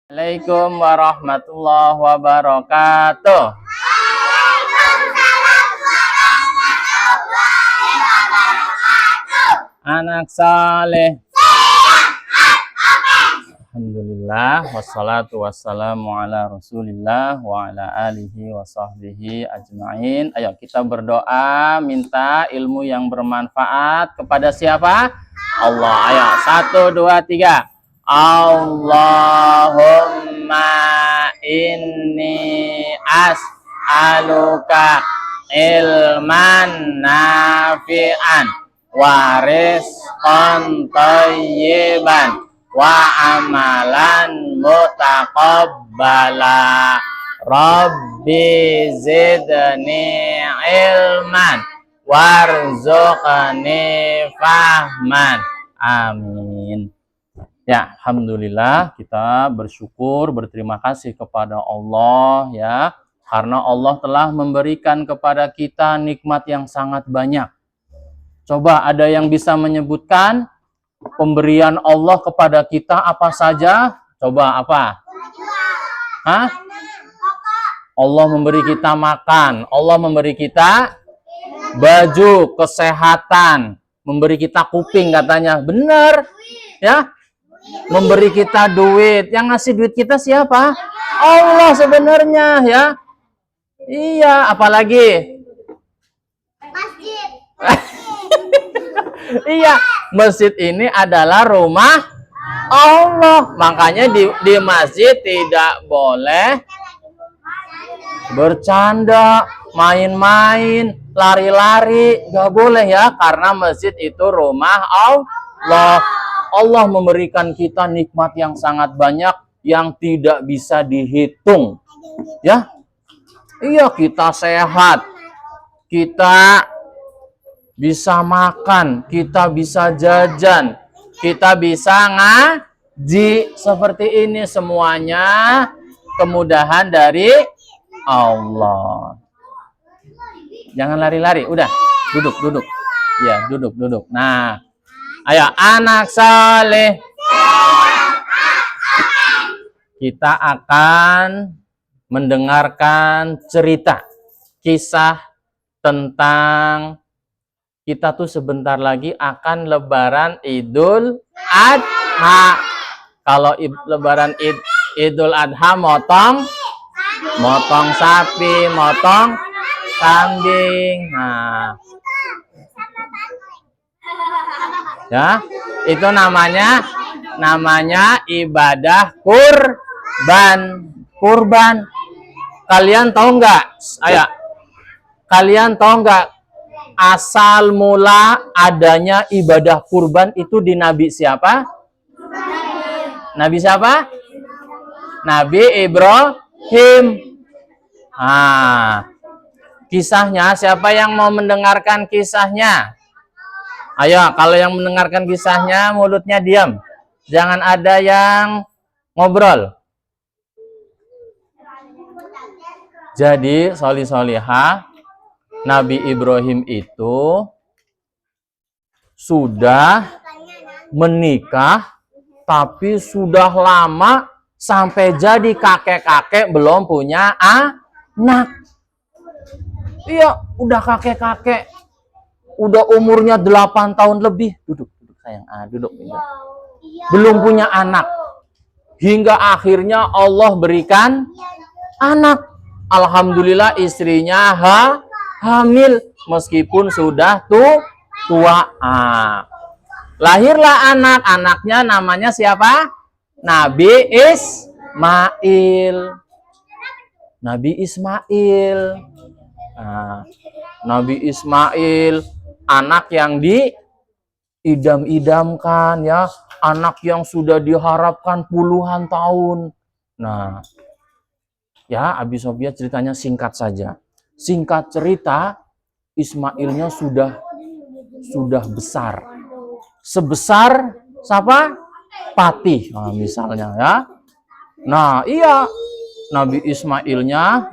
Assalamualaikum warahmatullahi wabarakatuh. Anak saleh. Alhamdulillah wassalatu wassalamu ala Rasulillah wa ala alihi wa sahbihi ajmain. Ayo kita berdoa minta ilmu yang bermanfaat kepada siapa? Allah. Ayo 1 2 3. Allahumma inni as'aluka ilman nafi'an wa rizqan thayyiban wa amalan mutaqabbala. Rabbi zidni ilman warzuqni fahman. Amin. Ya, alhamdulillah kita bersyukur, berterima kasih kepada Allah ya, karena Allah telah memberikan kepada kita nikmat yang sangat banyak. Coba ada yang bisa menyebutkan pemberian Allah kepada kita apa saja? Coba apa? Hah? Allah memberi kita makan, Allah memberi kita baju, kesehatan, memberi kita kuping katanya. Benar. Ya. Memberi kita duit. Yang ngasih duit kita siapa? Allah sebenarnya ya. Iya, apalagi? Masjid. Iya, masjid ini adalah rumah Allah. Makanya di masjid tidak boleh bercanda, main-main, lari-lari. Gak boleh ya, karena masjid itu rumah Allah. Allah memberikan kita nikmat yang sangat banyak yang tidak bisa dihitung. Ya. Iya, kita sehat. Kita bisa makan, kita bisa jajan, kita bisa ngaji. Seperti ini semuanya kemudahan dari Allah. Jangan lari-lari, udah. Duduk. Ya, duduk. Nah, ayo anak saleh. Kita akan mendengarkan cerita, kisah tentang kita tuh sebentar lagi akan lebaran Idul Adha. Kalau lebaran Idul Adha motong sapi, motong kambing. Nah, ya, itu namanya ibadah kurban. Kalian tahu nggak? Ayo, kalian tahu nggak asal mula adanya ibadah kurban itu di Nabi siapa? Nabi siapa? Nabi Ibrahim. Kisahnya, siapa yang mau mendengarkan kisahnya? Ayo, kalau yang mendengarkan kisahnya mulutnya diam. Jangan ada yang ngobrol. Jadi, solihah, Nabi Ibrahim itu sudah menikah, tapi sudah lama sampai jadi kakek-kakek belum punya anak. Iya, udah kakek-kakek. Udah umurnya 8 tahun lebih. Duduk sayang. Duduk. Belum punya anak. Hingga akhirnya Allah berikan anak. Alhamdulillah istrinya hamil meskipun sudah tua. Lahirlah anaknya namanya siapa? Nabi Ismail. Nabi Ismail, anak yang diidam-idamkan ya, anak yang sudah diharapkan puluhan tahun. Nah, ya, Abi Sofia ceritanya singkat saja. Singkat cerita, Ismailnya sudah besar. Sebesar siapa? Patih, misalnya ya. Nah, iya, Nabi Ismailnya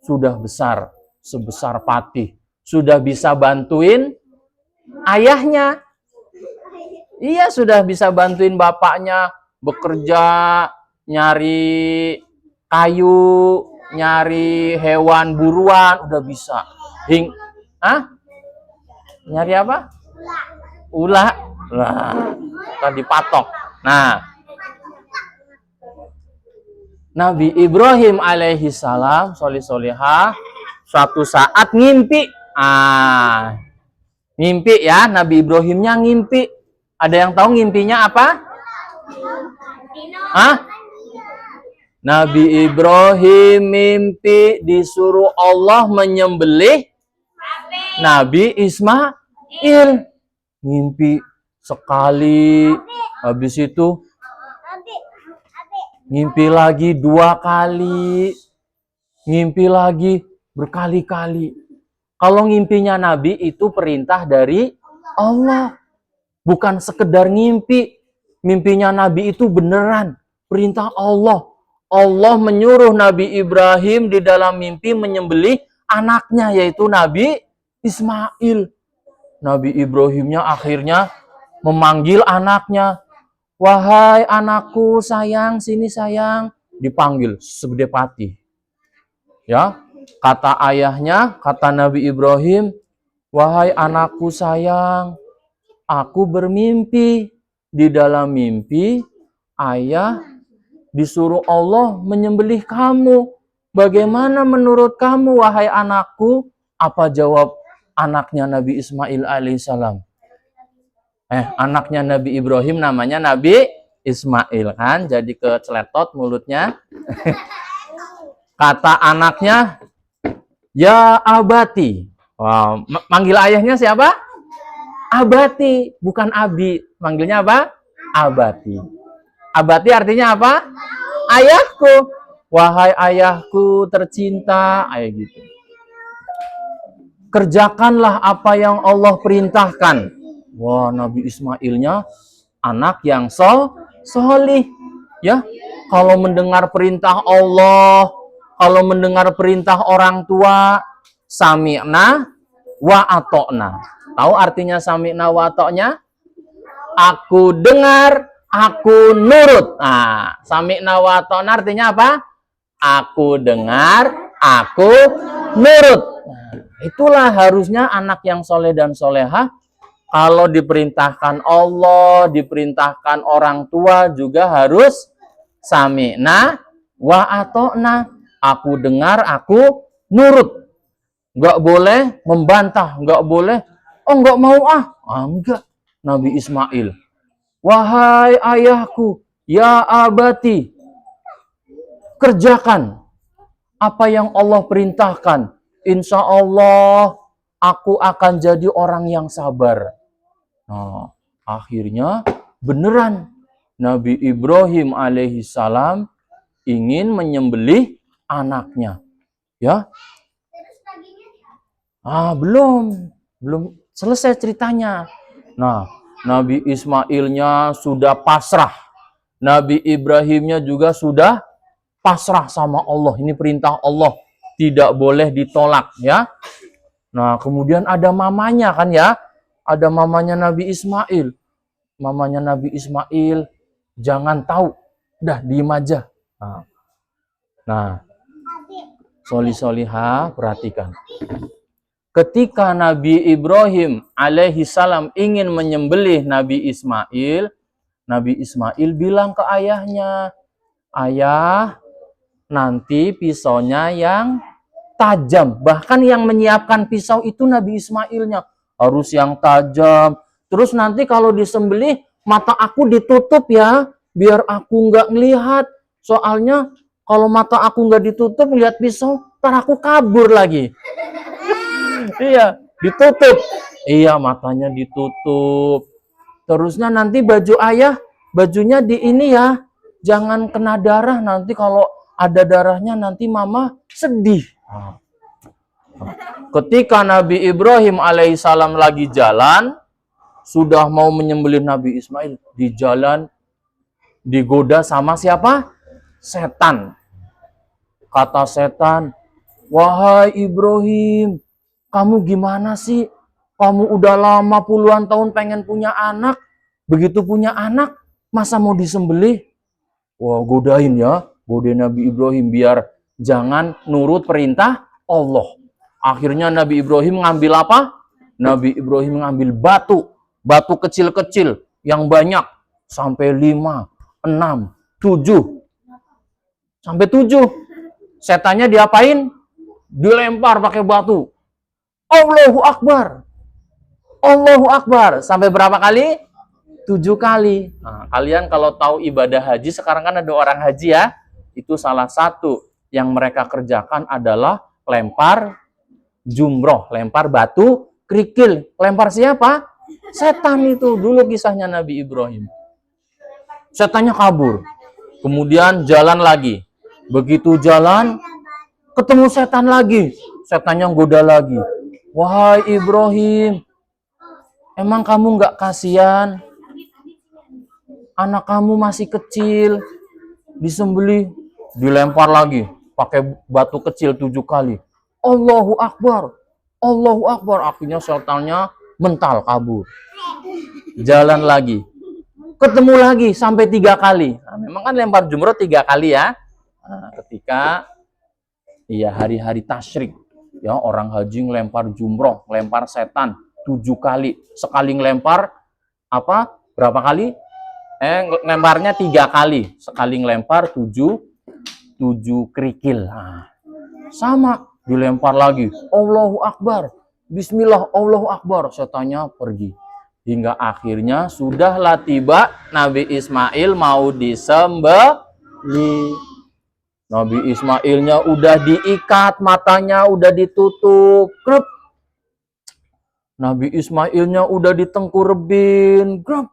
sudah besar, sebesar patih. Sudah bisa bantuin ayahnya. Iya, sudah bisa bantuin bapaknya bekerja, nyari kayu, nyari hewan buruan, udah bisa. Nyari apa? Ulah. Lah, tadi patok. Nah, Nabi Ibrahim alaihi salam, solihah, suatu saat ngimpi. Ngimpi ya, Nabi Ibrahimnya ngimpi. Ada yang tahu ngimpinya apa? Nabi Ibrahim mimpi disuruh Allah menyembelih Nabi Ismail. Ngimpi sekali, habis itu ngimpi lagi 2 kali, ngimpi lagi berkali-kali. Kalau ngimpinya Nabi itu perintah dari Allah, bukan sekedar ngimpi. Mimpinya Nabi itu beneran perintah Allah. Allah menyuruh Nabi Ibrahim di dalam mimpi menyembelih anaknya, yaitu Nabi Ismail. Nabi Ibrahimnya akhirnya memanggil anaknya. Wahai anakku sayang, sini sayang. Dipanggil segede pati. Ya, kata ayahnya, kata Nabi Ibrahim, wahai anakku sayang, aku bermimpi. Di dalam mimpi, ayah disuruh Allah menyembelih kamu. Bagaimana menurut kamu, wahai anakku? Apa jawab anaknya Nabi Ismail alaihissalam? Anaknya Nabi Ibrahim namanya Nabi Ismail kan, jadi keceletot mulutnya. Kata anaknya, ya abati. Wow, manggil ayahnya siapa? Abati, bukan Abi. Manggilnya apa? Abati. Abati artinya apa? Ayahku. Wahai ayahku tercinta, ayah gitu. Kerjakanlah apa yang Allah perintahkan. Wah, Nabi Ismailnya anak yang solih. Ya, kalau mendengar perintah Allah, kalau mendengar perintah orang tua, sami'na wa atokna. Tahu artinya sami'na wa atoknya? Aku dengar, aku nurut. Nah, sami'na wa atokna artinya apa? Aku dengar, aku nurut. Nah, itulah harusnya anak yang soleh dan solehah. Kalau diperintahkan Allah, diperintahkan orang tua juga harus sami'na wa atokna. Aku dengar, aku nurut. Nggak boleh membantah, nggak boleh, nggak mau enggak. Nabi Ismail, wahai ayahku, ya abati, kerjakan apa yang Allah perintahkan. Insya Allah aku akan jadi orang yang sabar. Nah, akhirnya beneran Nabi Ibrahim alaihissalam ingin menyembelih anaknya. Ya. Belum selesai ceritanya. Nah, Nabi Ismailnya sudah pasrah. Nabi Ibrahimnya juga sudah pasrah sama Allah. Ini perintah Allah, tidak boleh ditolak ya. Nah, kemudian ada mamanya kan ya. Ada mamanya Nabi Ismail. Mamanya Nabi Ismail jangan tahu. Udah diem aja. Nah, solihah perhatikan. Ketika Nabi Ibrahim alaihissalam ingin menyembelih Nabi Ismail bilang ke ayahnya, ayah, nanti pisaunya yang tajam. Bahkan yang menyiapkan pisau itu Nabi Ismailnya. Harus yang tajam. Terus nanti kalau disembelih, mata aku ditutup ya, biar aku nggak ngelihat. Soalnya kalau mata aku nggak ditutup, ngelihat pisau, ntar aku kabur lagi. Iya, ditutup. Iya, matanya ditutup. Terusnya nanti baju ayah, bajunya di ini ya. Jangan kena darah, nanti kalau ada darahnya nanti mama sedih. Ketika Nabi Ibrahim alaihissalam lagi jalan, sudah mau menyembelih Nabi Ismail, di jalan digoda sama siapa? Setan. Kata setan, wahai Ibrahim, kamu gimana sih? Kamu udah lama puluhan tahun pengen punya anak. Begitu punya anak, masa mau disembelih? Wah, godain ya, godain Nabi Ibrahim biar jangan nurut perintah Allah. Akhirnya Nabi Ibrahim ngambil apa? Nabi Ibrahim ngambil batu kecil-kecil yang banyak sampai 5, 6, 7. Sampai 7. Setannya diapain? Dilempar pakai batu. Allahu Akbar. Allahu Akbar. Sampai berapa kali? 7 kali. Nah, kalian kalau tahu ibadah haji, sekarang kan ada orang haji ya, itu salah satu yang mereka kerjakan adalah lempar jumroh, lempar batu kerikil. Lempar siapa? Setan itu. Dulu kisahnya Nabi Ibrahim. Setannya kabur. Kemudian jalan lagi. Begitu jalan, ketemu setan lagi. Setannya goda lagi. Wahai Ibrahim, emang kamu nggak kasihan? Anak kamu masih kecil, disembelih, dilempar lagi, pakai batu kecil 7 kali. Allahu Akbar, Allahu Akbar. Akhirnya setannya mental kabur. Jalan lagi, ketemu lagi sampai 3 kali. Nah, memang kan lempar jumroh 3 kali ya. Nah, ketika hari-hari tasyrik, ya orang haji ngelempar jumroh, lempar setan 7 kali. Sekali ngelempar apa? Berapa kali? Lemparnya 3 kali. Sekali ngelempar 7 kerikil. Nah, sama, dilempar lagi. Allahu Akbar. Bismillah, Allahu Akbar. Setannya pergi. Hingga akhirnya sudahlah tiba Nabi Ismail mau disembelih. Nabi Ismailnya udah diikat, matanya udah ditutup. Grup. Nabi Ismailnya udah ditengkurebin. Grup.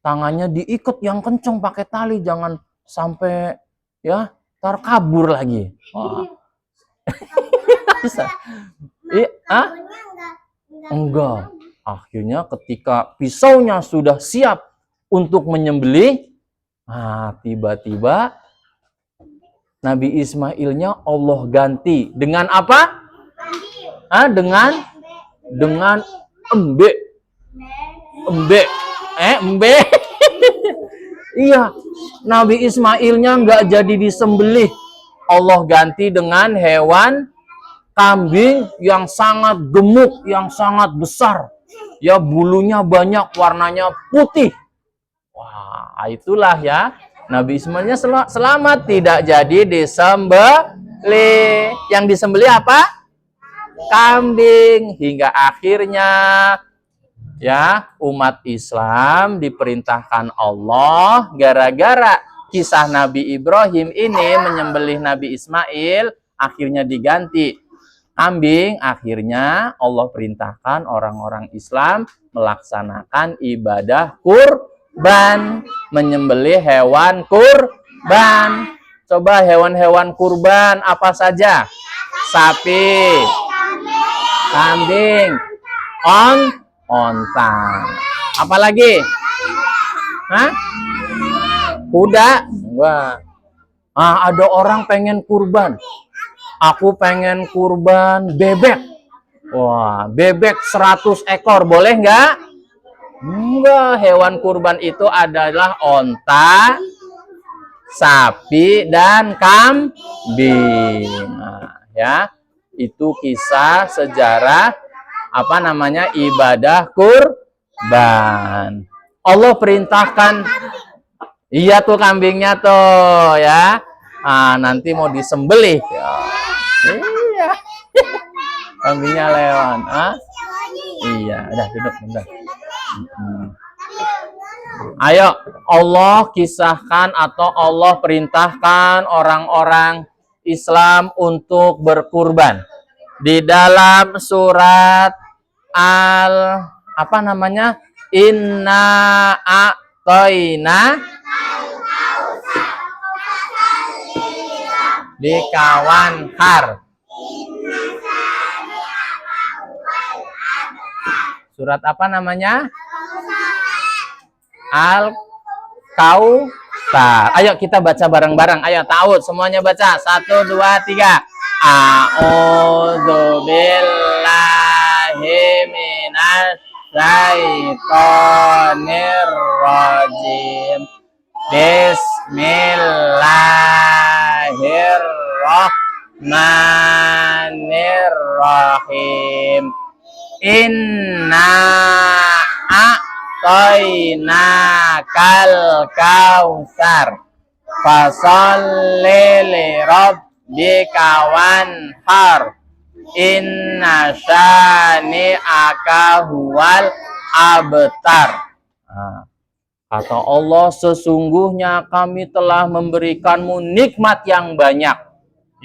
Tangannya diikat yang kenceng pakai tali, jangan sampai ya terkabur lagi. Wah. Bisa. Enggak. Akhirnya ketika pisaunya sudah siap untuk menyembelih, tiba-tiba Nabi Ismailnya Allah ganti dengan apa? Dengan embe. Iya, Nabi Ismailnya nggak jadi disembelih. Allah ganti dengan hewan kambing yang sangat gemuk, yang sangat besar. Ya, bulunya banyak, warnanya putih. Wah, itulah ya. Nabi Ismailnya selamat, tidak jadi disembelih. Yang disembelih apa? Kambing. Hingga akhirnya ya, umat Islam diperintahkan Allah gara-gara kisah Nabi Ibrahim ini menyembelih Nabi Ismail, akhirnya diganti kambing. Akhirnya Allah perintahkan orang-orang Islam melaksanakan ibadah kurban, menyembelih hewan kurban. Coba hewan-hewan kurban apa saja? Sapi, kambing, onta. Apalagi? Kuda? Enggak. Ada orang pengen kurban. Aku pengen kurban bebek. Wah, bebek 100 ekor. Boleh nggak? Enggak. Hewan kurban itu adalah onta, sapi, dan kambing. Nah, ya. Itu kisah sejarah ibadah kurban. Allah perintahkan, iya tuh kambingnya tuh ya. Nanti mau disembelih. Ya. Iya. Kambingnya lewat. Iya, udah duduk bentar. Ayo, Allah kisahkan atau Allah perintahkan orang-orang Islam untuk berkurban. Di dalam surat Inna a'toina di kawan har. Surat apa namanya? Al-Kautsar. Ayo kita baca bareng-bareng. Ayo ta'awud, semuanya baca. 1, 2, 3. A'udzu billahi minasy syaitonir rajim. Bismillahirrahmanirrahim. Inna a'tainakal kautsar fasholli lirabbika wanhar inna syani'aka huwal abtar. Kata Allah, sesungguhnya kami telah memberikanmu nikmat yang banyak.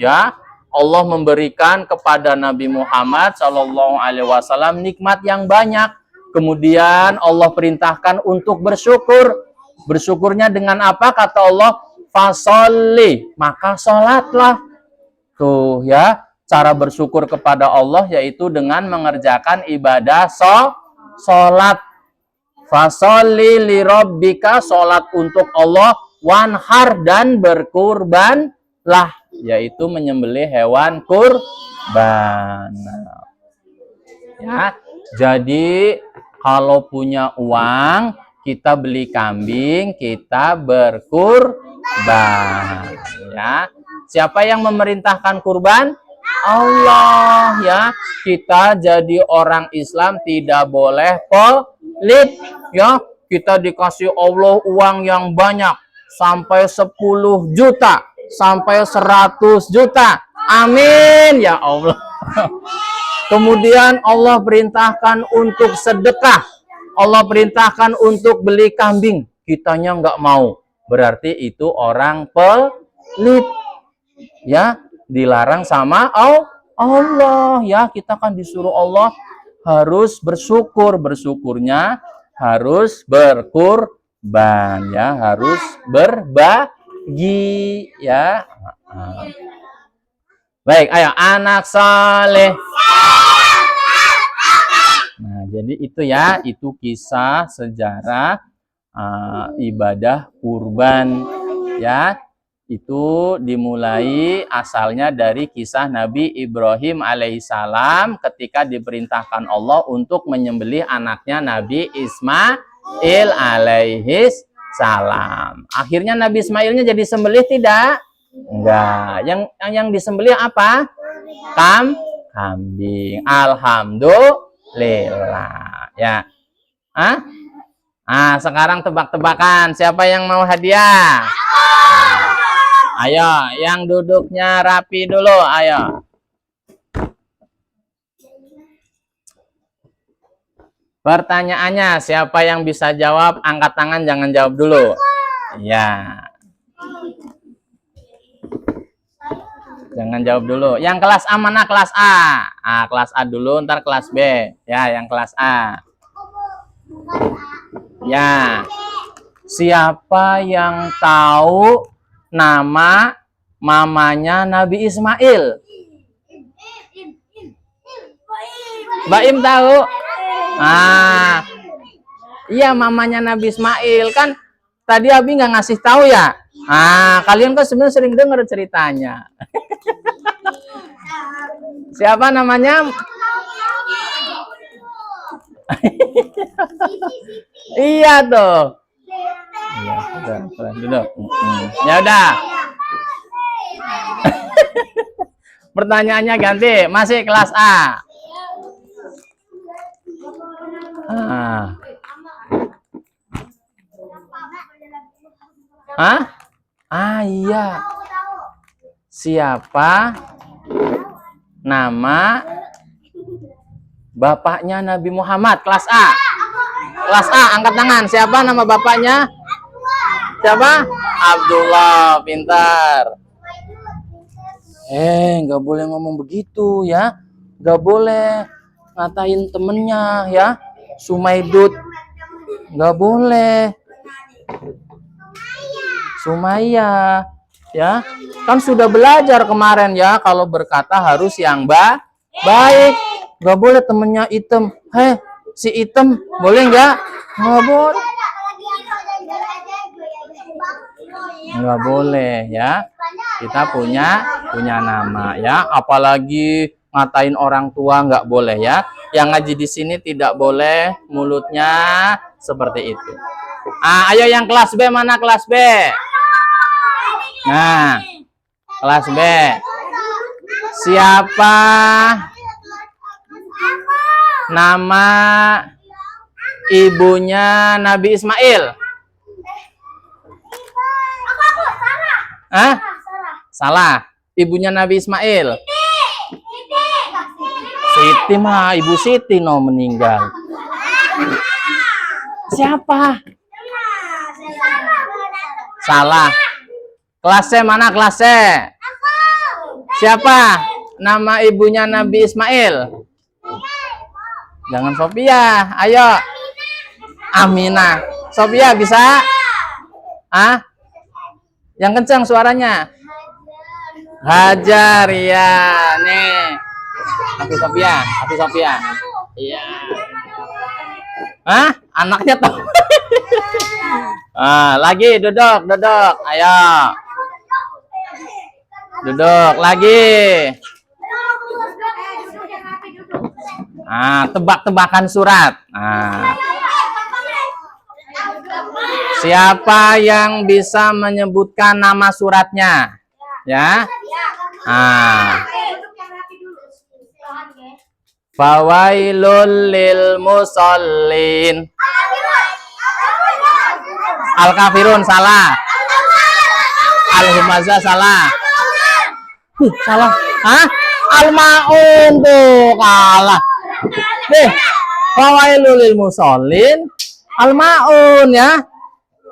Ya, Allah memberikan kepada Nabi Muhammad SAW nikmat yang banyak. Kemudian Allah perintahkan untuk bersyukur. Bersyukurnya dengan apa? Kata Allah, fasholli, maka sholatlah. Tuh ya, cara bersyukur kepada Allah yaitu dengan mengerjakan ibadah sholat. Fasholli lirabbika, sholat untuk Allah, wanhar, dan berkurbanlah, yaitu menyembelih hewan kurban. Ya, jadi kalau punya uang, kita beli kambing, kita berkurban. Ya, siapa yang memerintahkan kurban? Allah. Ya, kita jadi orang Islam tidak boleh pelit. Ya, kita dikasih Allah uang yang banyak sampai 10 juta, sampai 100 juta. Amin ya Allah. Kemudian Allah perintahkan untuk sedekah. Allah perintahkan untuk beli kambing. Kitanya nggak mau. Berarti itu orang pelit. Ya, dilarang sama Allah. Ya, kita kan disuruh Allah harus bersyukur. Bersyukurnya harus berkurban. Ya, harus berbagi. Ya. Baik, ayo anak saleh. Nah, jadi itu ya, itu kisah sejarah ibadah kurban. Ya, itu dimulai asalnya dari kisah Nabi Ibrahim alaihissalam ketika diperintahkan Allah untuk menyembelih anaknya Nabi Ismail alaihissalam. Akhirnya Nabi Ismailnya jadi sembelih tidak? Enggak. Yang disembelih apa? Kambing. Alhamdulillah. Ya. Sekarang tebak-tebakan. Siapa yang mau hadiah? Ayo, yang duduknya rapi dulu, ayo. Pertanyaannya, siapa yang bisa jawab? Angkat tangan, jangan jawab dulu. Ya. Jangan jawab dulu. Yang kelas A mana? Kelas A. Kelas A dulu, ntar kelas B. Ya, yang kelas A. Ya. Siapa yang tahu nama mamanya Nabi Ismail? Baim tahu? Iya, mamanya Nabi Ismail. Kan tadi Abi nggak ngasih tahu ya? Kalian kan sebenarnya sering dengar ceritanya. Siapa namanya? Iya tuh. Ya udah, duduk. Ya udah. Pertanyaannya ganti, masih kelas A. Iya. Siapa nama bapaknya Nabi Muhammad? Kelas A. Kelas A, angkat tangan. Siapa nama bapaknya? Siapa? Abdullah, pintar. Nggak boleh ngomong begitu ya. Nggak boleh ngatain temennya ya. Sumaidut. Nggak boleh. Sumaya. Ya. Kan sudah belajar kemarin ya. Kalau berkata harus yang baik. Nggak boleh temennya Item. Si Item. Boleh nggak? Nggak boleh. Nggak boleh ya. Kita punya nama ya. Apalagi ngatain orang tua nggak boleh ya. Yang ngaji di sini tidak boleh mulutnya seperti itu. Ayo yang kelas B, mana kelas B? Nah, kelas B. Siapa nama ibunya Nabi Ismail? Hah? Salah. Ibunya Nabi Ismail. Siti mah, Ibu Siti no meninggal. Siapa? Salah. Kelas C mana kelas C? Siapa nama ibunya Nabi Ismail? Jangan Sophia, ayo. Aminah. Sophia bisa? Yang kencang suaranya. Hajar ya, nih. Hafiz Sophia. Iya. Anaknya tahu. Lagi duduk. Ayo. Duduk lagi. Tebak-tebakan surat. Siapa yang bisa menyebutkan nama suratnya? Ya. Fawailul lil musallin. Al-Kafirun salah. Al-Humazah salah. Salah. Al-Maun tuh kalah. Deh. Fawailul lil musallin. Al-Maun ya.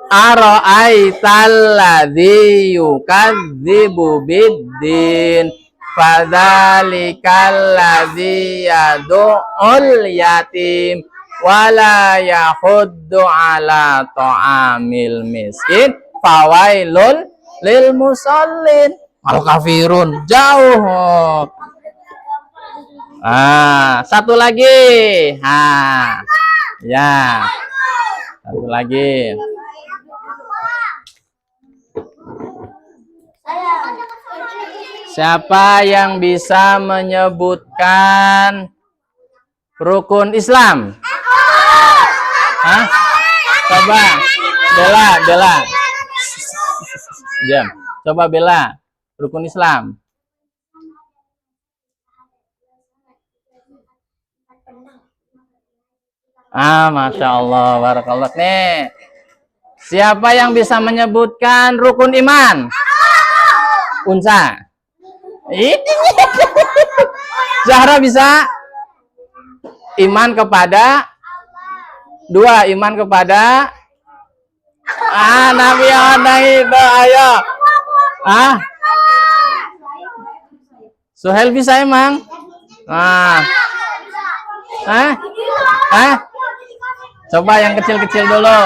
Ara'aital ladzi yukadzibu biddin fadzalikal ladzi yad'ul yatim wala yahuddu ala ta'amil miskin fawailul lil musallin. Al-Kafirun jauh. Satu lagi. Ya. Satu lagi. Siapa yang bisa menyebutkan rukun Islam? Coba Bella. Diam. Coba Bella, rukun Islam. Masya Allah, barakallah. Nih, siapa yang bisa menyebutkan rukun iman? Unsa. Zahra bisa? Iman kepada dua, iman kepada Nabi ada itu, ayo. Suhail bisa emang? Coba yang kecil-kecil dulu.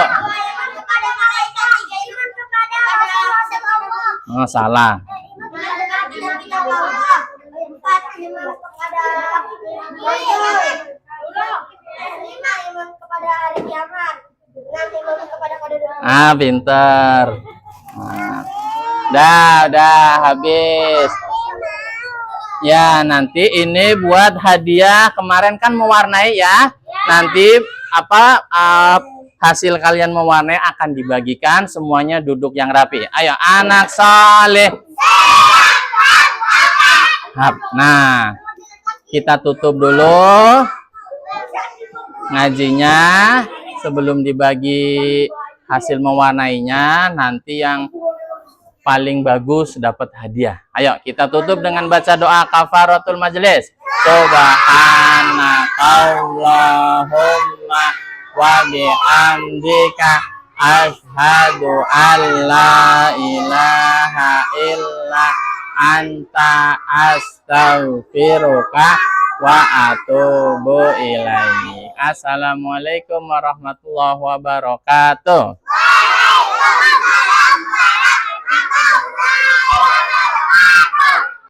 Salah. Pintar. Dah habis. Ya, nanti ini buat hadiah. Kemarin kan mewarnai ya. Nanti hasil kalian mewarnai akan dibagikan, semuanya duduk yang rapi. Ayo anak saleh. Nah, kita tutup dulu ngajinya sebelum dibagi hasil mewarnainya. Nanti yang paling bagus dapat hadiah. Ayo kita tutup dengan baca doa kafaratul majelis. Subhanakallahumma wa bihamdika asyhadu an la ilaha illa anta astaghfiruka wa atubu ilaik. Assalamualaikum warahmatullahi wabarakatuh.